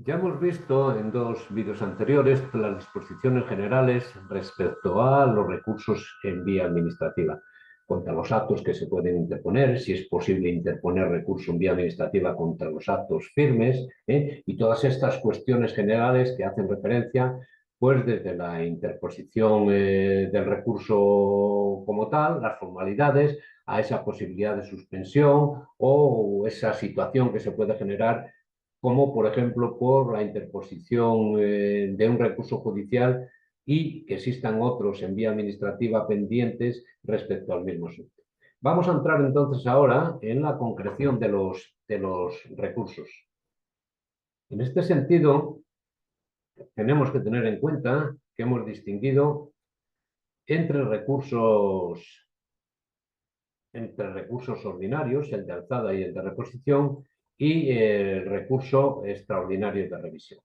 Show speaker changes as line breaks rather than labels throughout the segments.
Ya hemos visto en dos vídeos anteriores las disposiciones generales respecto a los recursos en vía administrativa, contra los actos que se pueden interponer, si es posible interponer recurso en vía administrativa contra los actos firmes, y todas estas cuestiones generales que hacen referencia, pues desde la interposición del recurso como tal, las formalidades, a esa posibilidad de suspensión o esa situación que se puede generar como por ejemplo por la interposición de un recurso judicial y que existan otros en vía administrativa pendientes respecto al mismo asunto. Vamos a entrar entonces ahora en la concreción de los recursos. En este sentido, tenemos que tener en cuenta que hemos distinguido entre recursos ordinarios, el de alzada y el de reposición, y el recurso extraordinario de revisión.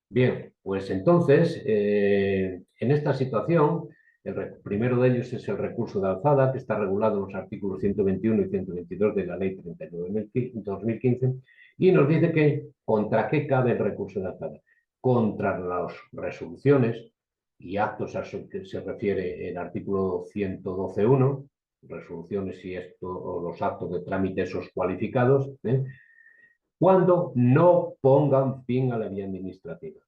Bien, pues entonces, en esta situación, primero de ellos es el recurso de alzada, que está regulado en los artículos 121 y 122 de la Ley 39/2015, y nos dice que contra qué cabe el recurso de alzada. Contra las resoluciones y actos a los que se refiere el artículo 112.1, resoluciones y esto, o los actos de trámite esos cualificados, cuando no pongan fin a la vía administrativa.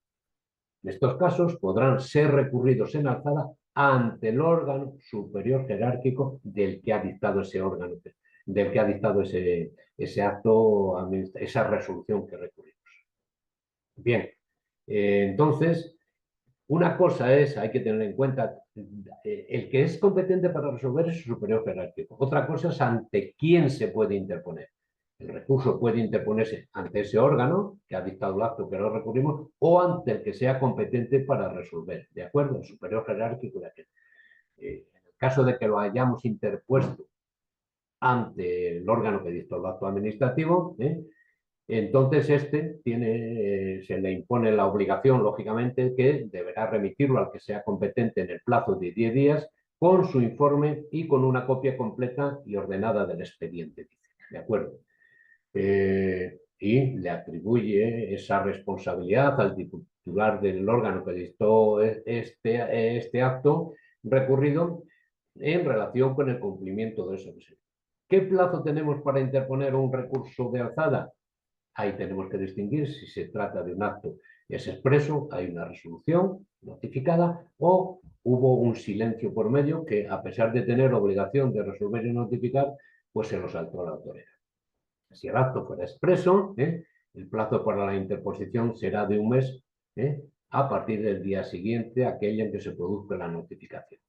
En estos casos podrán ser recurridos en alzada ante el órgano superior jerárquico del que ha dictado ese órgano, del que ha dictado ese acto, esa resolución que recurrimos. Bien, entonces, una cosa es, hay que tener en cuenta, el que es competente para resolver es su superior jerárquico. Otra cosa es ante quién se puede interponer. El recurso puede interponerse ante ese órgano que ha dictado el acto que no recurrimos o ante el que sea competente para resolver, ¿de acuerdo? El superior jerárquico de aquel. En el caso de que lo hayamos interpuesto ante el órgano que dictó el acto administrativo, entonces se le impone la obligación, lógicamente, que deberá remitirlo al que sea competente en el plazo de 10 días con su informe y con una copia completa y ordenada del expediente. ¿De acuerdo? Y le atribuye esa responsabilidad al titular del órgano que dictó este acto recurrido en relación con el cumplimiento de eso. ¿Qué plazo tenemos para interponer un recurso de alzada? Ahí tenemos que distinguir si se trata de un acto que es expreso, hay una resolución notificada o hubo un silencio por medio que, a pesar de tener obligación de resolver y notificar, pues se lo saltó a la autoridad. Si el acto fuera expreso, el plazo para la interposición será de un mes a partir del día siguiente, aquel en que se produzca la notificación.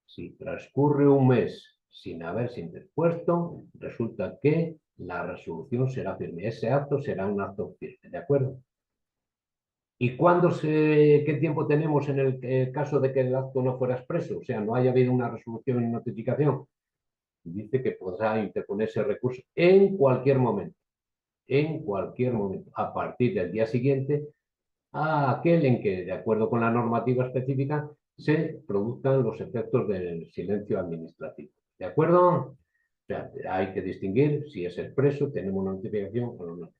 Si transcurre un mes sin haberse interpuesto, resulta que la resolución será firme. Ese acto será un acto firme, ¿de acuerdo? ¿Y qué tiempo tenemos en el caso de que el acto no fuera expreso? O sea, no haya habido una resolución y notificación. Dice que podrá interponerse recurso en cualquier momento, a partir del día siguiente, a aquel en que, de acuerdo con la normativa específica, se produzcan los efectos del silencio administrativo. ¿De acuerdo? O sea, hay que distinguir si es expreso, tenemos una notificación o no.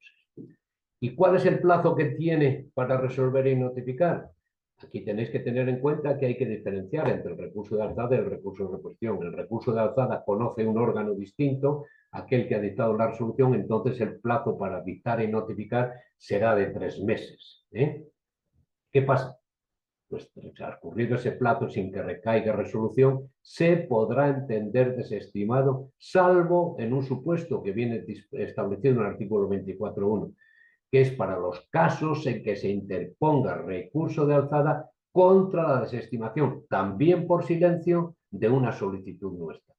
¿Y cuál es el plazo que tiene para resolver y notificar? Aquí tenéis que tener en cuenta que hay que diferenciar entre el recurso de alzada y el recurso de reposición. El recurso de alzada conoce un órgano distinto, aquel que ha dictado la resolución, entonces el plazo para dictar y notificar será de 3 meses. ¿Qué pasa? Pues transcurrido ese plazo sin que recaiga resolución, se podrá entender desestimado, salvo en un supuesto que viene establecido en el artículo 24.1, que es para los casos en que se interponga recurso de alzada contra la desestimación, también por silencio, de una solicitud nuestra.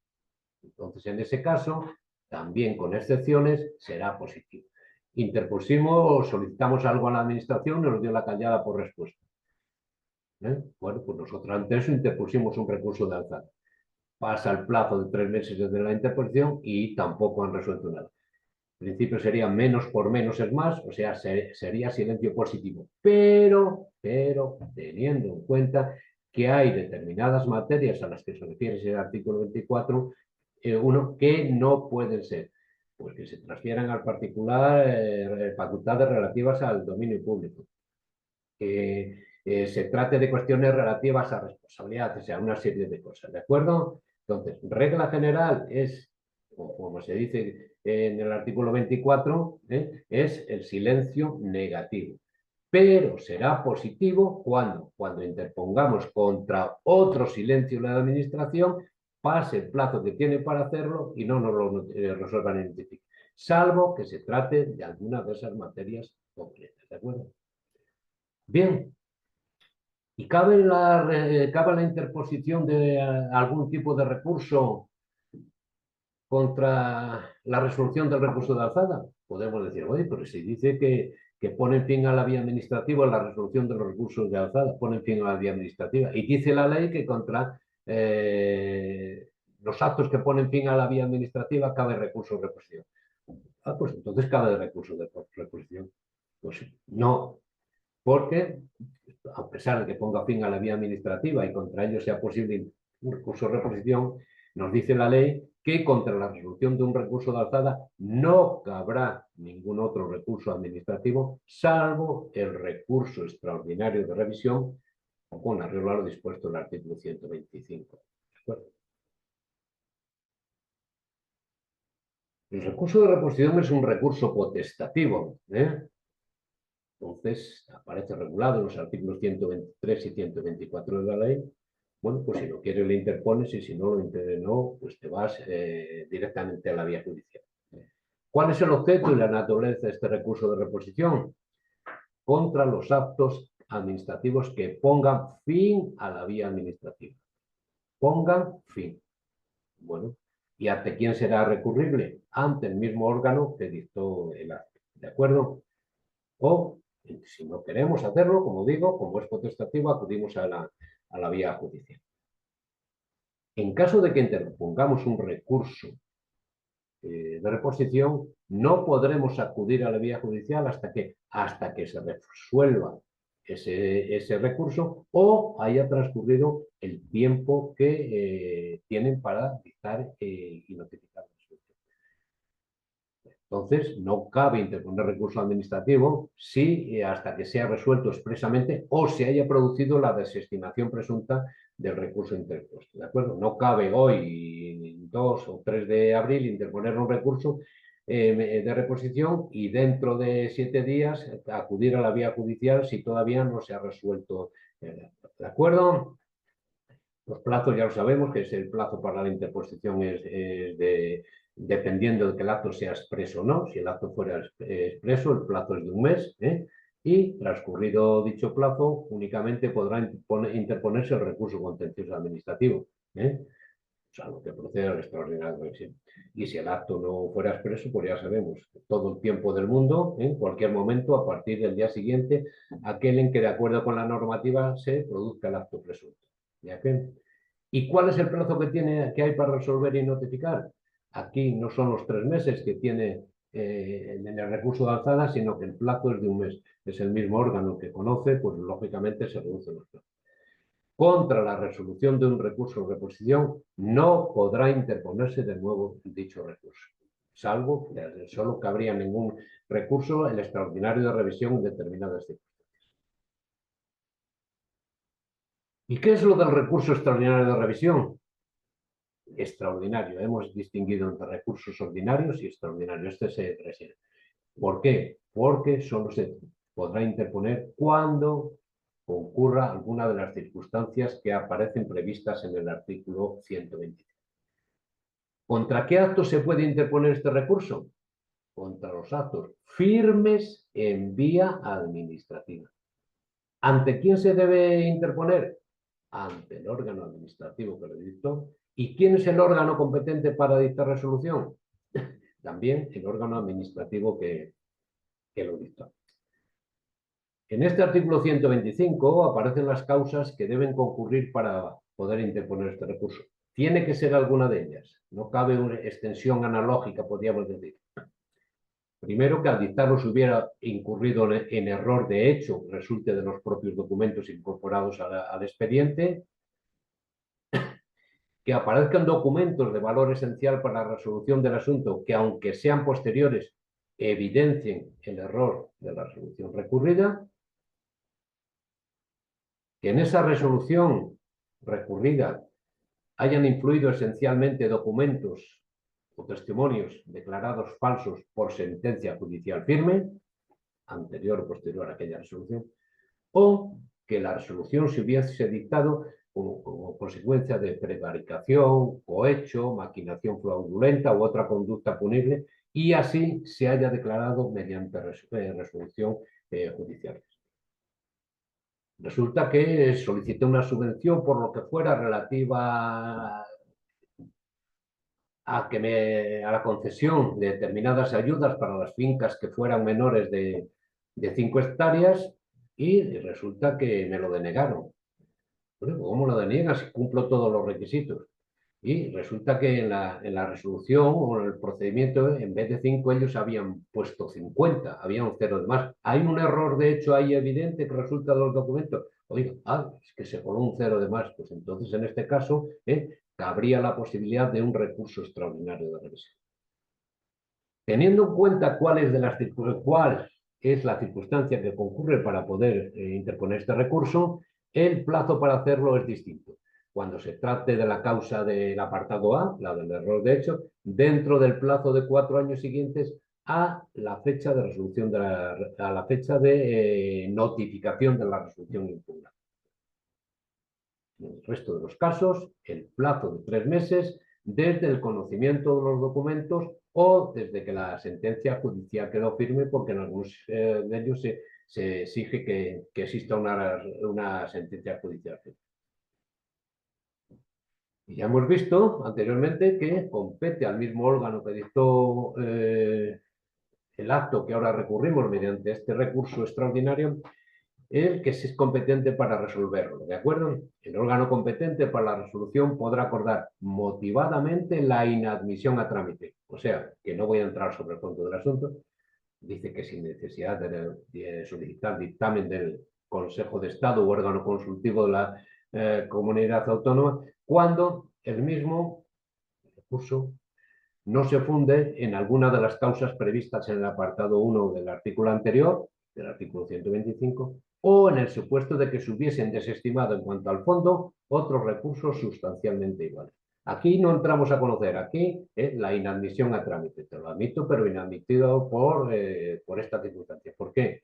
Entonces, en ese caso, también con excepciones, será positivo. Interpusimos, solicitamos algo a la administración y nos dio la callada por respuesta. Bueno, pues nosotros ante eso interpusimos un recurso de alzada. Pasa el plazo de 3 meses desde la interposición y tampoco han resuelto nada. En principio sería menos por menos es más, o sea, sería silencio positivo. Pero teniendo en cuenta que hay determinadas materias a las que se refiere ese artículo 24, que no pueden ser. Pues que se transfieran al particular facultades relativas al dominio público. Que se trate de cuestiones relativas a responsabilidad, o sea, una serie de cosas, ¿de acuerdo? Entonces, regla general es, como se dice en el artículo 24, es el silencio negativo. Pero será positivo cuando interpongamos contra otro silencio de la administración, pase el plazo que tiene para hacerlo y no nos lo resuelvan en identificar, salvo que se trate de alguna de esas materias concretas, ¿de acuerdo? Bien, ¿y cabe la interposición de algún tipo de recurso contra la resolución del recurso de alzada? Podemos decir, oye, pero si dice que ponen fin a la vía administrativa, la resolución de los recursos de alzada, ponen fin a la vía administrativa. Y dice la ley que contra los actos que ponen fin a la vía administrativa cabe recurso de reposición. Ah, pues entonces cabe el recurso de reposición. Pues no, porque a pesar de que ponga fin a la vía administrativa y contra ello sea posible un recurso de reposición, nos dice la ley que contra la resolución de un recurso de alzada no cabrá ningún otro recurso administrativo, salvo el recurso extraordinario de revisión con arreglo a lo dispuesto en el artículo 125. ¿De acuerdo? El recurso de reposición es un recurso potestativo, Entonces, aparece regulado en los artículos 123 y 124 de la ley. Bueno, pues si lo quieres le interpones y si no lo interpones no, pues te vas directamente a la vía judicial. ¿Cuál es el objeto y la naturaleza de este recurso de reposición? Contra los actos administrativos que pongan fin a la vía administrativa. Pongan fin. Bueno, ¿y ante quién será recurrible? Ante el mismo órgano que dictó el acto. ¿De acuerdo? O, si no queremos hacerlo, como digo, como es potestativo, acudimos a la vía judicial. En caso de que interpongamos un recurso de reposición, no podremos acudir a la vía judicial hasta que se resuelva ese recurso o haya transcurrido el tiempo que tienen para dictar y notificar la resolución. Entonces, no cabe interponer recurso administrativo si hasta que sea resuelto expresamente o se haya producido la desestimación presunta del recurso interpuesto. ¿De acuerdo? No cabe hoy, 2 o 3 de abril, interponer un recurso de reposición y dentro de 7 días acudir a la vía judicial si todavía no se ha resuelto. ¿De acuerdo? Los plazos ya lo sabemos, que es el plazo para la interposición dependiendo de que el acto sea expreso o no. Si el acto fuera expreso, el plazo es de un mes, y transcurrido dicho plazo, únicamente podrá interponerse el recurso contencioso administrativo, salvo que proceda al extraordinario de revisión. Y si el acto no fuera expreso, pues ya sabemos, todo el tiempo del mundo, en cualquier momento, a partir del día siguiente, aquel en que de acuerdo con la normativa se produzca el acto presunto. ¿Ya que? ¿Y cuál es el plazo que hay para resolver y notificar? Aquí no son los 3 meses que tiene en el recurso de alzada, sino que el plazo es de un mes. Es el mismo órgano que conoce, pues lógicamente se reduce los plazos. Contra la resolución de un recurso de reposición no podrá interponerse de nuevo dicho recurso, salvo que solo cabría ningún recurso el extraordinario de revisión en determinadas circunstancias. ¿Y qué es lo del recurso extraordinario de revisión? Extraordinario. Hemos distinguido entre recursos ordinarios y extraordinarios. Este se refiere. ¿Por qué? Porque solo se podrá interponer cuando concurra alguna de las circunstancias que aparecen previstas en el artículo 123. ¿Contra qué actos se puede interponer este recurso? Contra los actos firmes en vía administrativa. ¿Ante quién se debe interponer? Ante el órgano administrativo que lo dictó. ¿Y quién es el órgano competente para dictar resolución? También el órgano administrativo que lo dictó. En este artículo 125 aparecen las causas que deben concurrir para poder interponer este recurso. Tiene que ser alguna de ellas. No cabe una extensión analógica, podríamos decir. Primero, que al dictarlo se hubiera incurrido en error de hecho, resulte de los propios documentos incorporados al expediente. que aparezcan documentos de valor esencial para la resolución del asunto que, aunque sean posteriores, evidencien el error de la resolución recurrida, que en esa resolución recurrida hayan influido esencialmente documentos o testimonios declarados falsos por sentencia judicial firme, anterior o posterior a aquella resolución, o que la resolución se hubiese dictado como consecuencia de prevaricación, cohecho, maquinación fraudulenta u otra conducta punible, y así se haya declarado mediante resolución judicial. Resulta que solicité una subvención por lo que fuera relativa a la concesión de determinadas ayudas para las fincas que fueran menores de 5 hectáreas y resulta que me lo denegaron. Bueno, ¿cómo lo deniegas si cumplo todos los requisitos? Y resulta que en la resolución o en el procedimiento, en vez de 5, ellos habían puesto 50, había un 0 de más. Hay un error, de hecho, ahí evidente que resulta de los documentos. Oiga, es que se coló un 0 de más. Pues entonces, en este caso, cabría la posibilidad de un recurso extraordinario de revisión. Teniendo en cuenta cuál es la circunstancia que concurre para poder interponer este recurso, el plazo para hacerlo es distinto. Cuando se trate de la causa del apartado A, la del error de hecho, dentro del plazo de 4 años siguientes a la fecha de resolución a la fecha de notificación de la resolución impugnada. En el resto de los casos, el plazo de 3 meses desde el conocimiento de los documentos o desde que la sentencia judicial quedó firme, porque en algunos de ellos se exige que exista una sentencia judicial firme. Y ya hemos visto anteriormente que compete al mismo órgano que dictó el acto que ahora recurrimos mediante este recurso extraordinario, el que es competente para resolverlo, ¿de acuerdo? El órgano competente para la resolución podrá acordar motivadamente la inadmisión a trámite. O sea, que no voy a entrar sobre el fondo del asunto. Dice que sin necesidad de solicitar dictamen del Consejo de Estado u órgano consultivo de la comunidad autónoma, cuando el mismo recurso no se funde en alguna de las causas previstas en el apartado 1 del artículo anterior, del artículo 125, o en el supuesto de que se hubiesen desestimado en cuanto al fondo otros recursos sustancialmente iguales. Aquí no entramos a conocer, aquí la inadmisión a trámite. Te lo admito, pero inadmitido por esta circunstancia. ¿Por qué?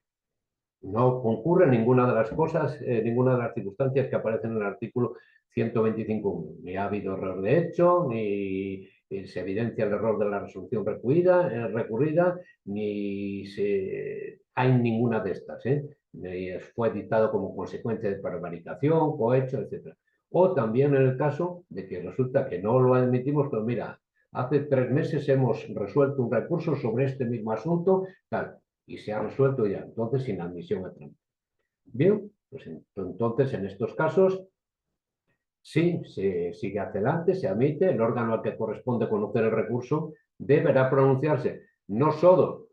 No concurre ninguna de las cosas, ninguna de las circunstancias que aparecen en el artículo 125.1. Ni ha habido error de hecho, ni se evidencia el error de la resolución recurrida, ni hay ninguna de estas. Fue dictado como consecuencia de prevaricación, cohecho, etc. O también en el caso de que resulta que no lo admitimos, pero mira, hace 3 meses hemos resuelto un recurso sobre este mismo asunto, tal, y se ha resuelto ya, entonces sin admisión a trámite. Bien, pues entonces en estos casos sí, se sigue adelante, se admite, el órgano al que corresponde conocer el recurso deberá pronunciarse no solo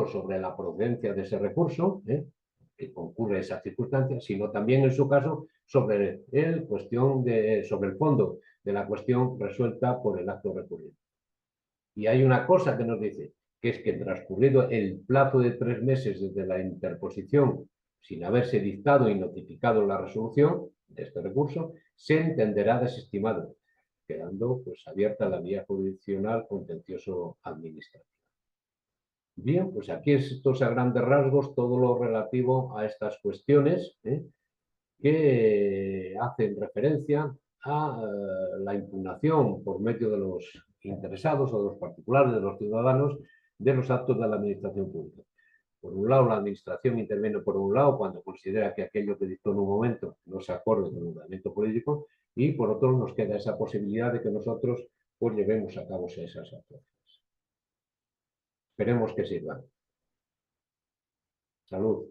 sobre la procedencia de ese recurso, que concurre esa circunstancia, sino también en su caso sobre sobre el fondo de la cuestión resuelta por el acto recurrido. Y hay una cosa que nos dice, que es que transcurrido el plazo de 3 meses desde la interposición, sin haberse dictado y notificado la resolución de este recurso, se entenderá desestimado, quedando pues abierta la vía jurisdiccional contencioso administrativa. Bien, pues aquí estos a grandes rasgos todo lo relativo a estas cuestiones que hacen referencia a la impugnación por medio de los interesados o de los particulares, de los ciudadanos, de los actos de la administración pública. Por un lado, la administración interviene por un lado cuando considera que aquello que dictó en un momento no se acorde con el ordenamiento político, y por otro nos queda esa posibilidad de que nosotros pues llevemos a cabo esas actuaciones. Esperemos que sirvan. Salud.